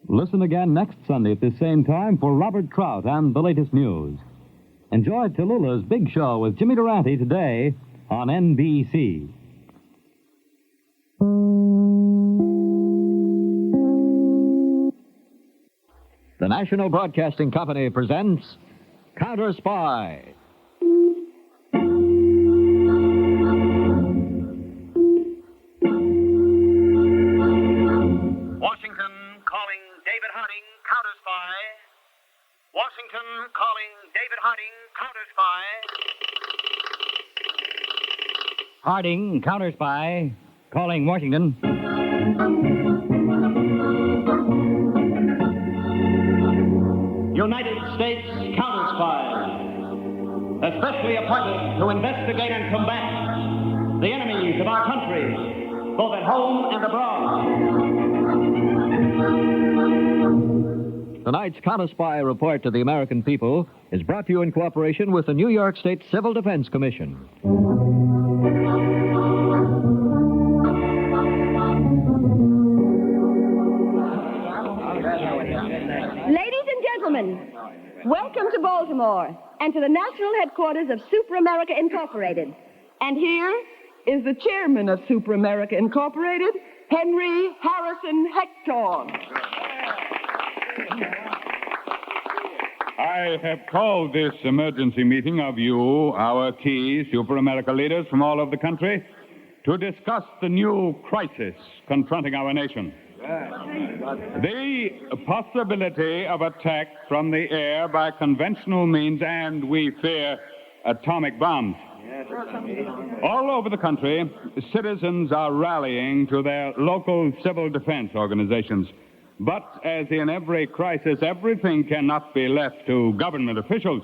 Listen again next Sunday at this same time for Robert Trout and the latest news. Enjoy Tallulah's Big Show with Jimmy Durante today on NBC. The National Broadcasting Company presents Counterspy. Washington calling David Harding, Counterspy. Washington calling David Harding, Counterspy. Harding, Counterspy, calling Washington. United States Counterspy, especially appointed to investigate and combat the enemies of our country, both at home and abroad. Tonight's Counterspy report to the American people is brought to you in cooperation with the New York State Civil Defense Commission. Ladies and gentlemen, welcome to Baltimore and to the national headquarters of Super America Incorporated. And here is the chairman of Super America Incorporated, Henry Harrison Hector. I have called this emergency meeting of you, our key Super America leaders from all over the country, to discuss the new crisis confronting our nation. The possibility of attack from the air by conventional means and, we fear, atomic bombs. All over the country, citizens are rallying to their local civil defense organizations. But as in every crisis, everything cannot be left to government officials.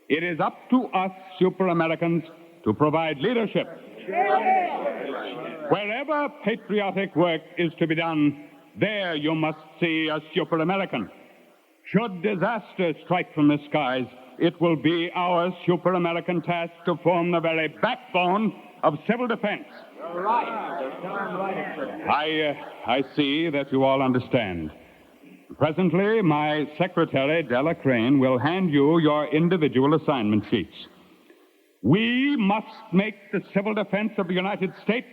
It is up to us, Super Americans, to provide leadership. Wherever patriotic work is to be done, there you must see a Super American. Should disaster strike from the skies, it will be our Super American task to form the very backbone of civil defense. I see that you all understand. Presently, my secretary, Della Crane, will hand you your individual assignment sheets. We must make the civil defense of the United States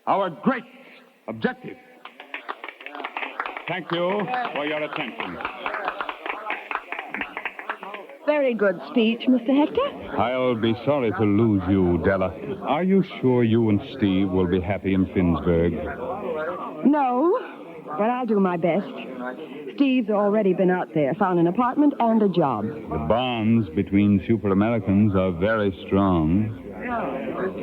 our great objective. Thank you for your attention. Very good speech, Mr. Hector. I'll be sorry to lose you, Della. Are you sure you and Steve will be happy in Finnsburg? No, but I'll do my best. Steve's already been out there, found an apartment and a job. The bonds between Super Americans are very strong.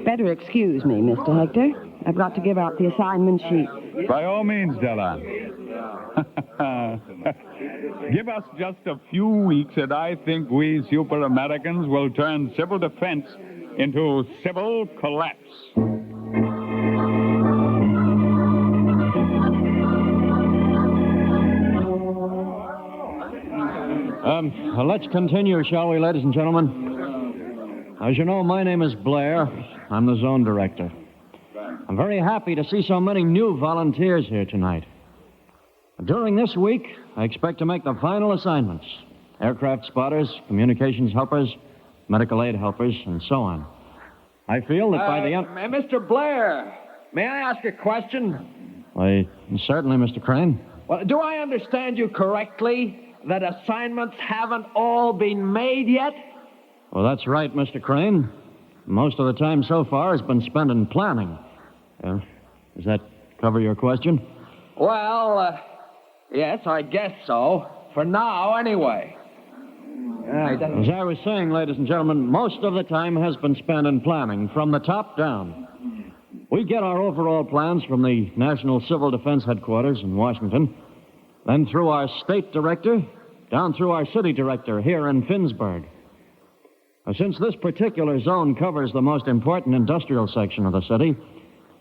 Better excuse me, Mr. Hector. I've got to give out the assignment sheet. By all means, Della. Give us just a few weeks, and I think we Super Americans will turn civil defense into civil collapse. Let's continue, shall we, ladies and gentlemen? As you know, my name is Blair. I'm the zone director. I'm very happy to see so many new volunteers here tonight. During this week, I expect to make the final assignments. Aircraft spotters, communications helpers, medical aid helpers, and so on. I feel that by the end... Mr. Blair, may I ask a question? Why, certainly, Mr. Crane. Well, do I understand you correctly that assignments haven't all been made yet? Well, that's right, Mr. Crane. Most of the time so far has been spent in planning. Does that cover your question? Well, yes, I guess so. For now, anyway. As I was saying, ladies and gentlemen, most of the time has been spent in planning, from the top down. We get our overall plans from the National Civil Defense Headquarters in Washington, then through our state director, down through our city director here in Finnsburg. Now, since this particular zone covers the most important industrial section of the city,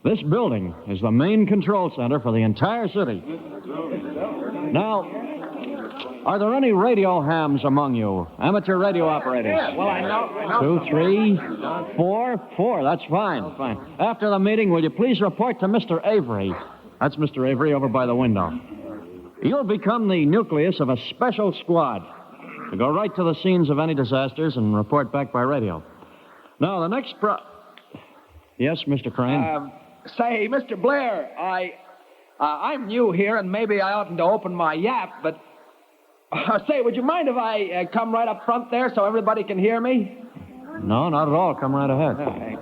this building is the main control center for the entire city. Now, are there any radio hams among you? Amateur radio operators? Yeah, well, I know. 2, 3, 4. 4, that's fine, fine. After the meeting, will you please report to Mr. Avery? That's Mr. Avery over by the window. You'll become the nucleus of a special squad to go right to the scenes of any disasters and report back by radio. Now, the next Yes, Mr. Crane? Say, Mr. Blair, I'm new here, and maybe I oughtn't to open my yap, but... say, would you mind if I come right up front there so everybody can hear me? No, not at all. Come right ahead. Okay.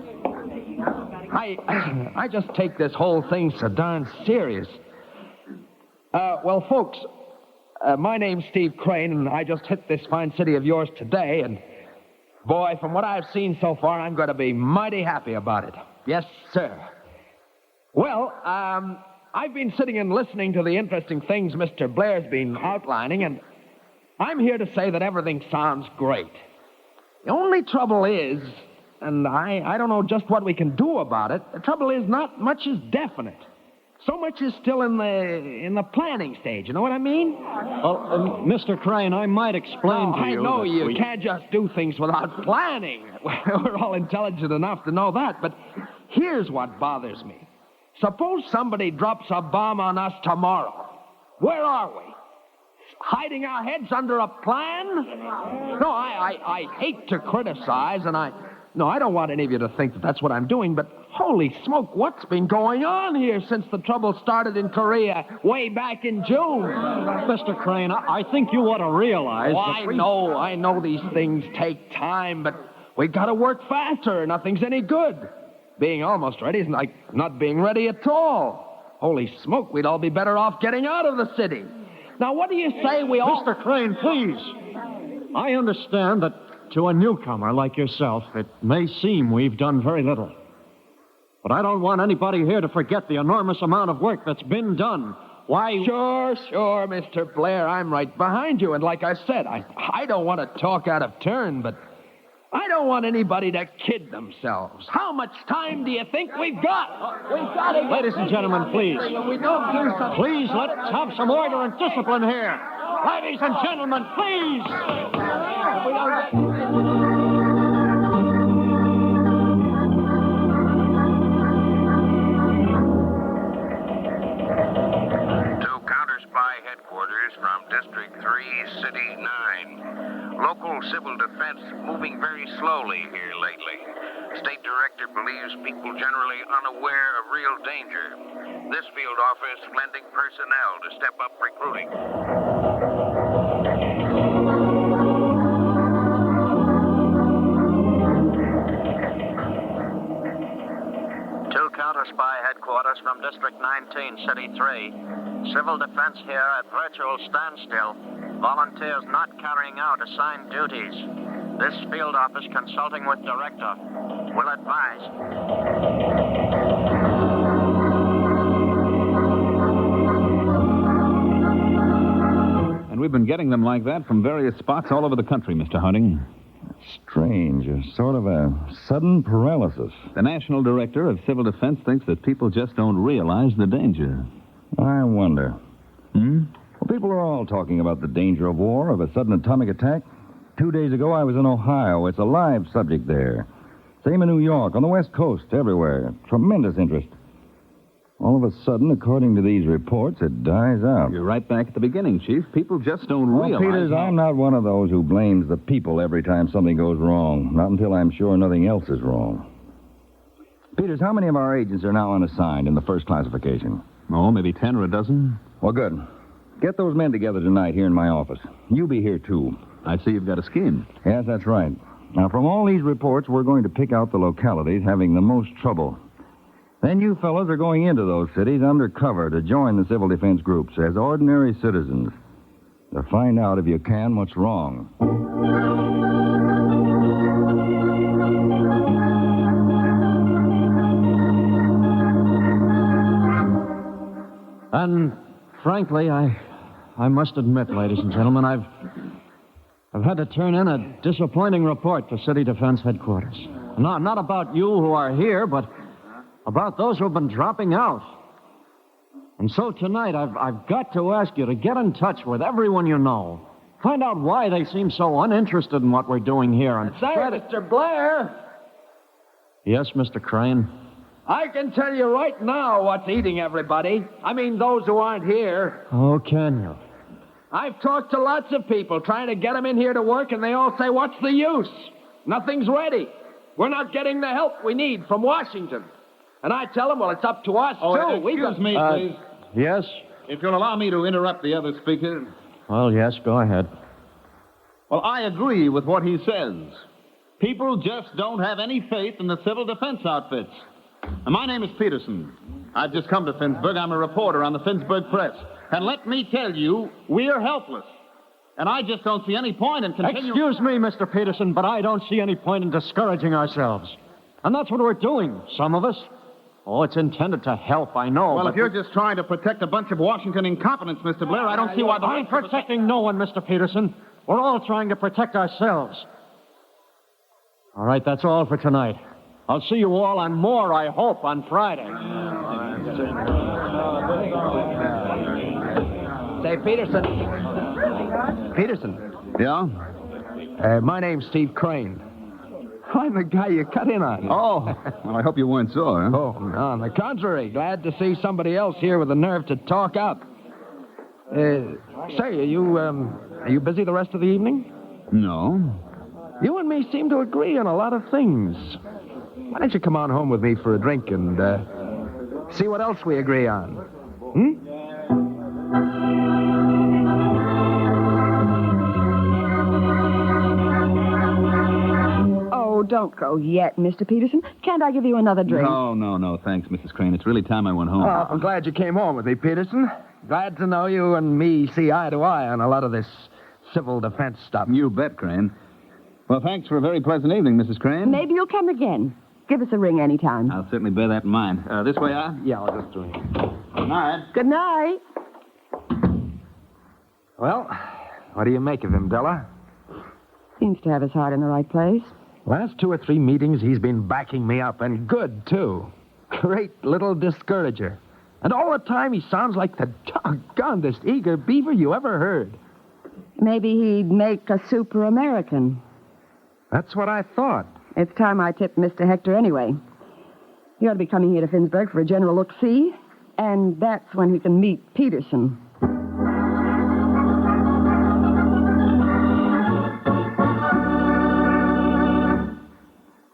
I just take this whole thing so darn serious. Well, folks, my name's Steve Crane, and I just hit this fine city of yours today, and boy, from what I've seen so far, I'm going to be mighty happy about it. Yes, sir. Well, I've been sitting and listening to the interesting things Mr. Blair's been outlining, and I'm here to say that everything sounds great. The only trouble is, and I don't know just what we can do about it, the trouble is not much is definite. So much is still in the planning stage, you know what I mean? Well, Mr. Crane, I might explain to you... I know you can't just do things without planning. We're all intelligent enough to know that, but here's what bothers me. Suppose somebody drops a bomb on us tomorrow. Where are we? Hiding our heads under a plan? No, I hate to criticize, and I don't want any of you to think that that's what I'm doing, but holy smoke, what's been going on here since the trouble started in Korea way back in June? Mr. Crane, I think you ought to realize... I know these things take time, but we've got to work faster or nothing's any good. Being almost ready is like not being ready at all. Holy smoke, we'd all be better off getting out of the city. Now, what do you say we all... Mr. Crane, please. I understand that to a newcomer like yourself, it may seem we've done very little. But I don't want anybody here to forget the enormous amount of work that's been done. Why... Sure, Mr. Blair, I'm right behind you. And like I said, I don't want to talk out of turn, but I don't want anybody to kid themselves. How much time do you think we've got? We've got to... Ladies and gentlemen, please. We don't do something... Please, let's have some order and discipline here. Ladies and gentlemen, please. To Counterspy headquarters from District 3, City 9. Local civil defense moving very slowly here lately. State director believes people generally unaware of real danger. This field office lending personnel to step up recruiting. To Counterspy headquarters from District 19, City 3. Civil defense here at virtual standstill. Volunteers not carrying out assigned duties. This field office consulting with director. Will advise. And we've been getting them like that from various spots all over the country, Mr. Harding. Strange. Sort of a sudden paralysis. The National Director of Civil Defense thinks that people just don't realize the danger. I wonder. Well, people are all talking about the danger of war, of a sudden atomic attack. 2 days ago, I was in Ohio. It's a live subject there. Same in New York, on the West Coast, everywhere. Tremendous interest. All of a sudden, according to these reports, it dies out. You're right back at the beginning, Chief. People just don't realize... Peters, I'm not one of those who blames the people every time something goes wrong. Not until I'm sure nothing else is wrong. Peters, how many of our agents are now unassigned in the first classification? Oh, maybe 10 or a dozen. Well, good. Get those men together tonight here in my office. You be here, too. I see you've got a scheme. Yes, that's right. Now, from all these reports, we're going to pick out the localities having the most trouble. Then you fellows are going into those cities undercover to join the civil defense groups as ordinary citizens to find out, if you can, what's wrong. And frankly, I must admit, ladies and gentlemen, I've had to turn in a disappointing report to City Defense Headquarters. Not about you who are here, but about those who have been dropping out. And so tonight, I've got to ask you to get in touch with everyone you know. Find out why they seem so uninterested in what we're doing here. And Mr. Blair! Yes, Mr. Crane? I can tell you right now what's eating everybody. I mean, those who aren't here. Oh, can you? I've talked to lots of people trying to get them in here to work, and they all say, what's the use? Nothing's ready. We're not getting the help we need from Washington. And I tell them, well, it's up to us, too. Excuse me, please. Yes? If you'll allow me to interrupt the other speaker. Well, yes, go ahead. Well, I agree with what he says. People just don't have any faith in the civil defense outfits. And my name is Peterson. I've just come to Finnsburg. I'm a reporter on the Finnsburg Press. And let me tell you, we're helpless. And I just don't see any point in continuing... Excuse me, Mr. Peterson, but I don't see any point in discouraging ourselves. And that's what we're doing, some of us. Oh, it's intended to help, I know. Well, if you're just trying to protect a bunch of Washington incompetents, Mr. Blair, I don't see why the... I'm protecting no one, Mr. Peterson. We're all trying to protect ourselves. All right, that's all for tonight. I'll see you all and more, I hope, on Friday. Say, Peterson. Peterson. Yeah? My name's Steve Crane. I'm the guy you cut in on. Oh, well, I hope you weren't sore, huh? Oh, no, on the contrary. Glad to see somebody else here with the nerve to talk up. Say, are you busy the rest of the evening? No. You and me seem to agree on a lot of things. Why don't you come on home with me for a drink and see what else we agree on? Oh, don't go yet, Mr. Peterson. Can't I give you another drink? No, thanks, Mrs. Crane. It's really time I went home. Oh, I'm glad you came home with me, Peterson. Glad to know you and me see eye to eye on a lot of this civil defense stuff. You bet, Crane. Well, thanks for a very pleasant evening, Mrs. Crane. Maybe you'll come again. Give us a ring anytime. I'll certainly bear that in mind. This way, Yeah, I'll just do it. Good night. Good night. Well, what do you make of him, Della? Seems to have his heart in the right place. Last 2 or 3 meetings, he's been backing me up, and good, too. Great little discourager. And all the time, he sounds like the doggonedest eager beaver you ever heard. Maybe he'd make a super American. That's what I thought. It's time I tipped Mr. Hector anyway. He ought to be coming here to Finnsburg for a general look-see, and that's when he can meet Peterson.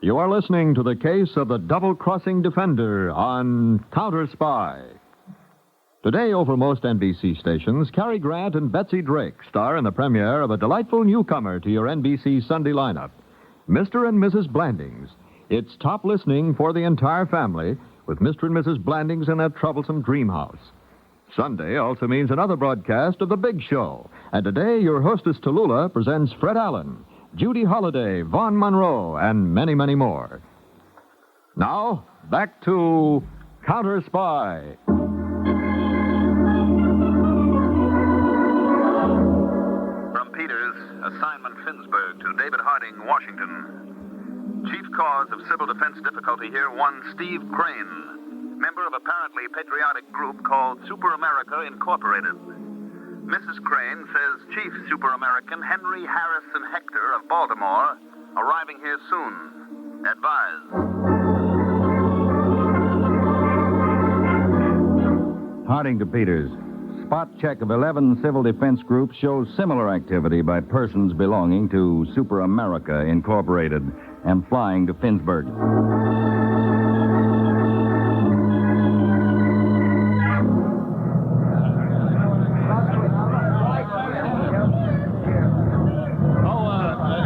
You are listening to the case of the double-crossing defender on Counterspy. Today, over most NBC stations, Cary Grant and Betsy Drake star in the premiere of a delightful newcomer to your NBC Sunday lineup, Mr. and Mrs. Blandings. It's top listening for the entire family, with Mr. and Mrs. Blandings in their troublesome dream house. Sunday also means another broadcast of The Big Show. And today, your hostess Tallulah presents Fred Allen, Judy Holliday, Vaughn Monroe, and many, many more. Now, back to Counterspy. From Peters, assignment Finnsburg to David Harding, Washington. Chief cause of civil defense difficulty here, one Steve Crane, member of apparently patriotic group called Super America Incorporated. Mrs. Crane says Chief Super American Henry Harrison Hector of Baltimore arriving here soon. Advise. Harding to Peters. Spot check of 11 civil defense groups shows similar activity by persons belonging to Super America Incorporated and flying to Finnsburg.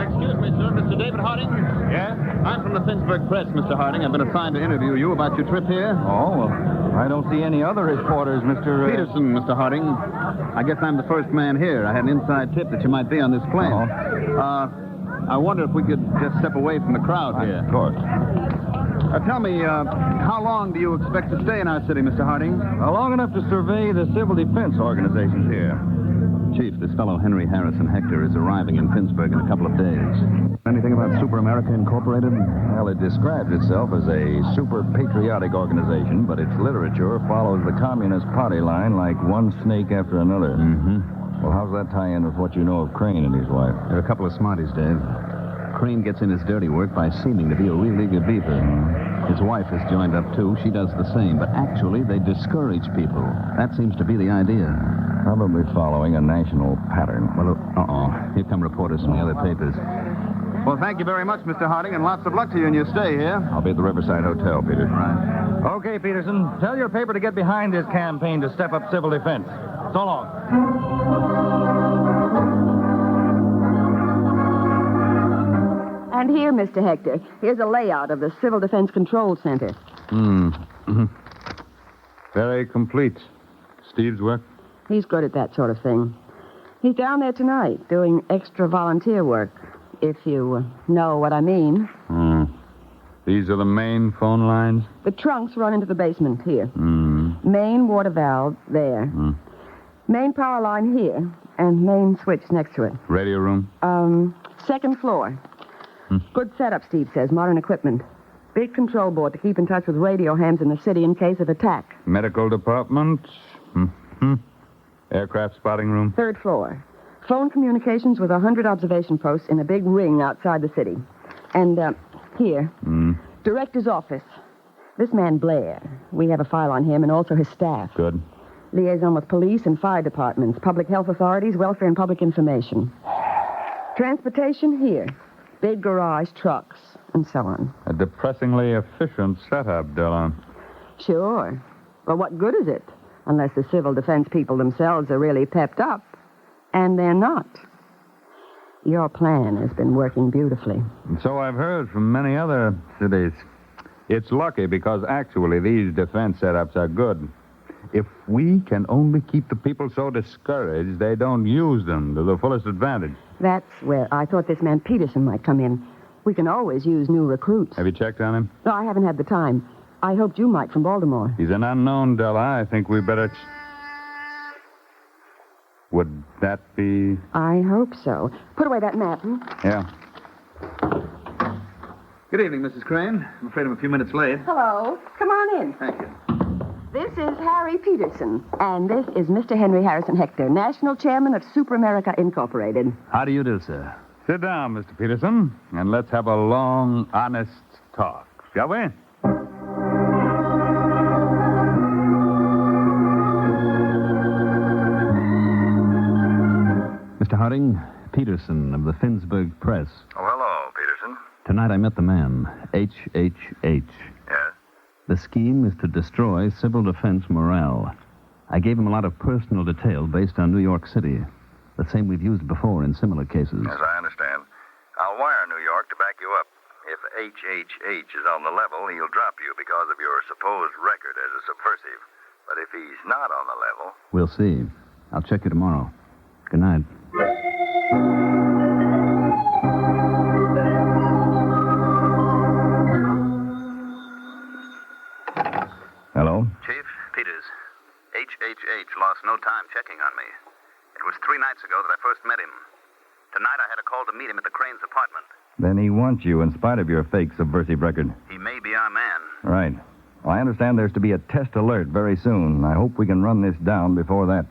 Excuse me, sir. Mr. David Harding? Yeah? I'm from the Finnsburg Press, Mr. Harding. I've been assigned to interview you about your trip here. Oh, well, I don't see any other reporters, Mr. Peterson, Mr. Harding. I guess I'm the first man here. I had an inside tip that you might be on this plane. I wonder if we could just step away from the crowd here. Of course. Tell me, how long do you expect to stay in our city, Mr. Harding? Long enough to survey the civil defense organizations here. Chief, this fellow Henry Harrison Hector is arriving in Finnsburg in a couple of days. Anything about Super America Incorporated? Well, it describes itself as a super patriotic organization, but its literature follows the Communist Party line like one snake after another. Mm-hmm. Well, how's that tie in with what you know of Crane and his wife? There are a couple of smarties, Dave. Crane gets in his dirty work by seeming to be a real eager beaver. His wife has joined up, too. She does the same. But actually, they discourage people. That seems to be the idea. Probably following a national pattern. Well, here come reporters from the other papers. Well, thank you very much, Mr. Harding, and lots of luck to you in your stay here. I'll be at the Riverside Hotel, Peter. Right. Okay, Peterson. Tell your paper to get behind this campaign to step up civil defense. So long. And here, Mr. Hector, here's a layout of the Civil Defense Control Center. Very complete. Steve's work? He's good at that sort of thing. He's down there tonight doing extra volunteer work, if you know what I mean. These are the main phone lines? The trunks run into the basement here. Main water valve there. Main power line here, and main switch next to it. Radio room? Second floor. Good setup, Steve says. Modern equipment. Big control board to keep in touch with radio hams in the city in case of attack. Medical department? Aircraft spotting room? Third floor. Phone communications with 100 observation posts in a big ring outside the city. And, here. Director's office. This man, Blair. We have a file on him and also his staff. Good. Liaison with police and fire departments, public health authorities, welfare and public information. Transportation here. Big garage, trucks, and so on. A depressingly efficient setup, Dillon. Sure. But what good is it? Unless the civil defense people themselves are really pepped up. And they're not. Your plan has been working beautifully. And so I've heard from many other cities. It's lucky because actually these defense setups are good. If we can only keep the people so discouraged they don't use them to the fullest advantage. That's where I thought this man Peterson might come in. We can always use new recruits. Have you checked on him? No, I haven't had the time. I hoped you might from Baltimore. He's an unknown, Della. I think we better... Would that be... I hope so. Put away that map, Yeah. Good evening, Mrs. Crane. I'm afraid I'm a few minutes late. Hello. Come on in. Thank you. This is Harry Peterson, and this is Mr. Henry Harrison Hector, National Chairman of Super America Incorporated. How do you do, sir? Sit down, Mr. Peterson, and let's have a long, honest talk, shall we? Mr. Harding, Peterson of the Finnsburg Press. Oh, hello, Peterson. Tonight I met the man, HHH. Yes? The scheme is to destroy civil defense morale. I gave him a lot of personal detail based on New York City. The same we've used before in similar cases. Yes, I understand. I'll wire New York to back you up. If HHH is on the level, he'll drop you because of your supposed record as a subversive. But if he's not on the level... We'll see. I'll check you tomorrow. Good night. Hello? Chief, Peters. HHH lost no time checking on me. It was 3 nights ago that I first met him. Tonight I had a call to meet him at the Crane's apartment. Then he wants you in spite of your fake subversive record. He may be our man. Right. Well, I understand there's to be a test alert very soon. I hope we can run this down before that.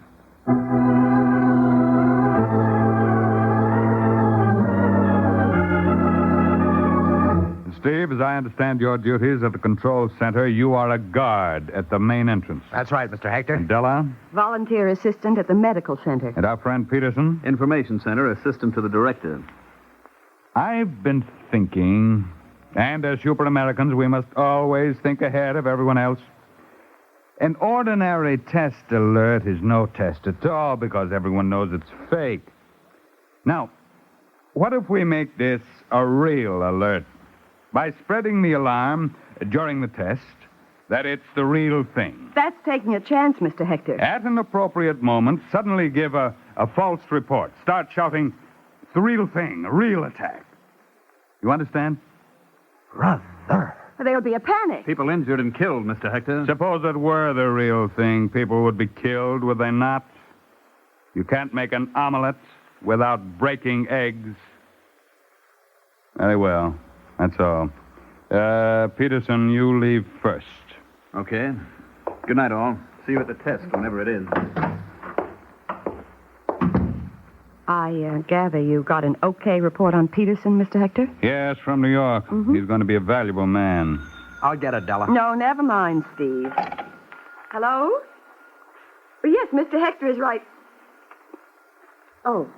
Steve, as I understand your duties at the control center, you are a guard at the main entrance. That's right, Mr. Hector. And Della? Volunteer assistant at the medical center. And our friend Peterson? Information Center, assistant to the director. I've been thinking, and as super Americans, we must always think ahead of everyone else. An ordinary test alert is no test at all because everyone knows it's fake. Now, what if we make this a real alert? By spreading the alarm during the test that it's the real thing. That's taking a chance, Mr. Hector. At an appropriate moment, suddenly give a false report. Start shouting, it's the real thing, a real attack. You understand? Brother. There'll be a panic. People injured and killed, Mr. Hector. Suppose it were the real thing. People would be killed, would they not? You can't make an omelet without breaking eggs. Very well. That's all. Peterson, you leave first. Okay. Good night, all. See you at the test, whenever it is. I gather you got an okay report on Peterson, Mr. Hector? Yes, from New York. He's going to be a valuable man. I'll get it, Della. No, never mind, Steve. Hello? Oh, yes, Mr. Hector is right. Oh.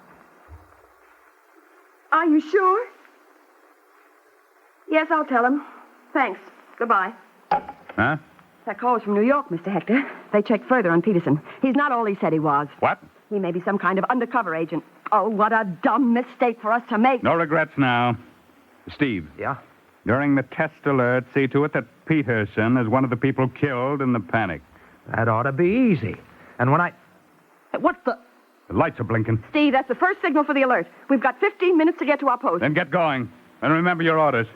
Are you sure? Yes, I'll tell him. Thanks. Goodbye. Huh? That call was from New York, Mr. Hector. They checked further on Peterson. He's not all he said he was. What? He may be some kind of undercover agent. Oh, what a dumb mistake for us to make. No regrets now. Steve. Yeah? During the test alert, see to it that Peterson is one of the people killed in the panic. That ought to be easy. And when I... Hey, what's the... The lights are blinking. Steve, that's the first signal for the alert. We've got 15 minutes to get to our post. Then get going. And remember your orders.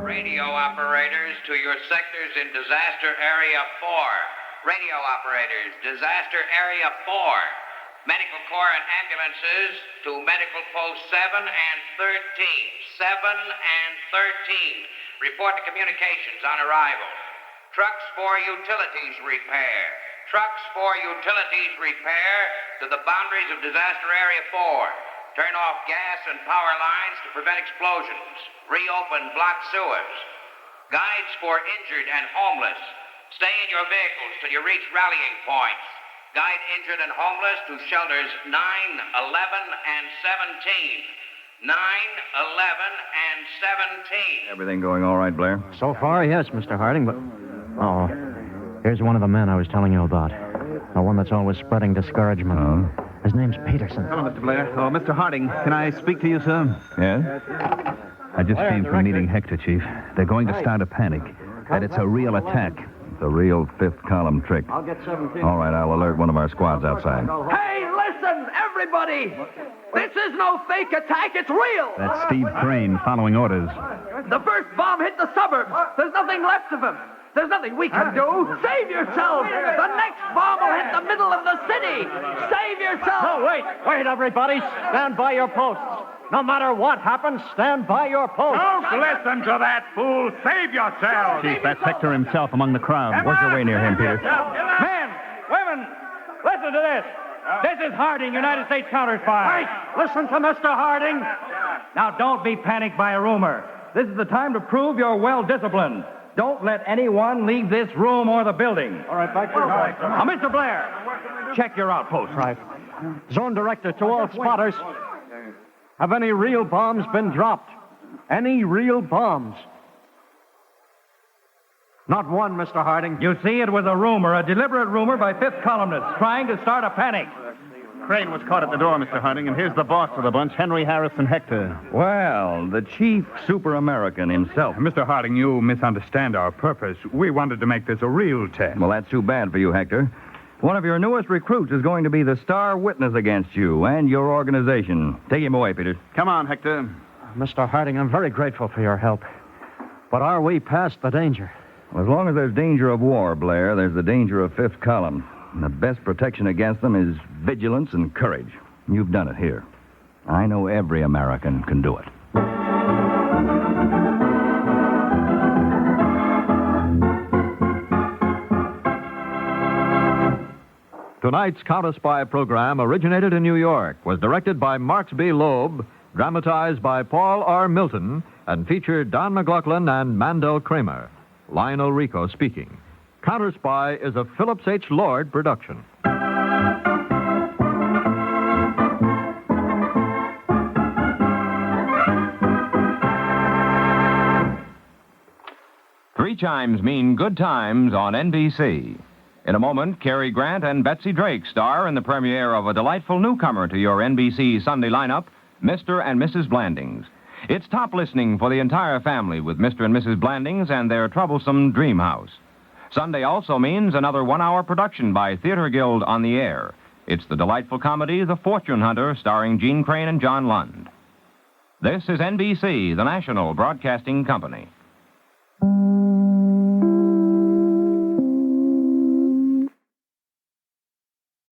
Radio operators to your sectors in Disaster Area 4. Radio operators, Disaster Area 4. Medical Corps and ambulances to Medical Post 7 and 13. 7 and 13. Report to communications on arrival. Trucks for utilities repair. Trucks for utilities repair to the boundaries of Disaster Area 4. Turn off gas and power lines to prevent explosions. Reopen blocked sewers. Guides for injured and homeless. Stay in your vehicles till you reach rallying points. Guide injured and homeless to shelters 9, 11, and 17. 9, 11, and 17. Everything going all right, Blair? So far, yes, Mr. Harding, but... Oh, here's one of the men I was telling you about. The one that's always spreading discouragement. Oh? His name's Peterson. Hello, Mr. Blair. Oh, Mr. Harding, can I speak to you, sir? Yes? I just came from meeting Hector, Chief. They're going to start a panic. That it's a real attack. It's a real fifth column trick. I'll get 17. All right, I'll alert one of our squads outside. Hey, listen, everybody! This is no fake attack, it's real! That's Steve Crane following orders. The first bomb hit the suburbs. There's nothing left of him. There's nothing we can do. Save yourselves! The next bomb will hit the middle of the city! Save yourselves! No, wait, everybody. Stand by your posts. No matter what happens, stand by your posts. Don't listen to that fool. Save yourselves. Chief, that's Hector himself among the crowd. Work your way near him, Peter. Men, women, listen to this. This is Harding, United States Counterspy. Wait, listen to Mr. Harding. Now, don't be panicked by a rumor. This is the time to prove you're well-disciplined. Don't let anyone leave this room or the building. All right, back to your post. Now, Mr. Blair, check your outpost. Right. Zone director to all spotters. Have any real bombs been dropped? Any real bombs? Not one, Mr. Harding. You see, it was a rumor, a deliberate rumor by fifth columnists trying to start a panic. Crane was caught at the door, Mr. Harding, and here's the boss of the bunch, Henry Harrison Hector. Well, the chief super-American himself. Mr. Harding, you misunderstand our purpose. We wanted to make this a real test. Well, that's too bad for you, Hector. One of your newest recruits is going to be the star witness against you and your organization. Take him away, Peter. Come on, Hector. Mr. Harding, I'm very grateful for your help. But are we past the danger? Well, as long as there's danger of war, Blair, there's the danger of fifth column. And the best protection against them is vigilance and courage. You've done it here. I know every American can do it. Tonight's Counterspy program originated in New York, was directed by Marks B. Loeb, dramatized by Paul R. Milton, and featured Don McLaughlin and Mandel Kramer. Lionel Rico speaking. Counterspy is a Phillips H. Lord production. Three chimes mean good times on NBC. In a moment, Cary Grant and Betsy Drake star in the premiere of a delightful newcomer to your NBC Sunday lineup, Mr. and Mrs. Blandings. It's top listening for the entire family with Mr. and Mrs. Blandings and their troublesome dream house. Sunday also means another 1-hour production by Theater Guild on the Air. It's the delightful comedy The Fortune Hunter, starring Gene Crane and John Lund. This is NBC, the national broadcasting company.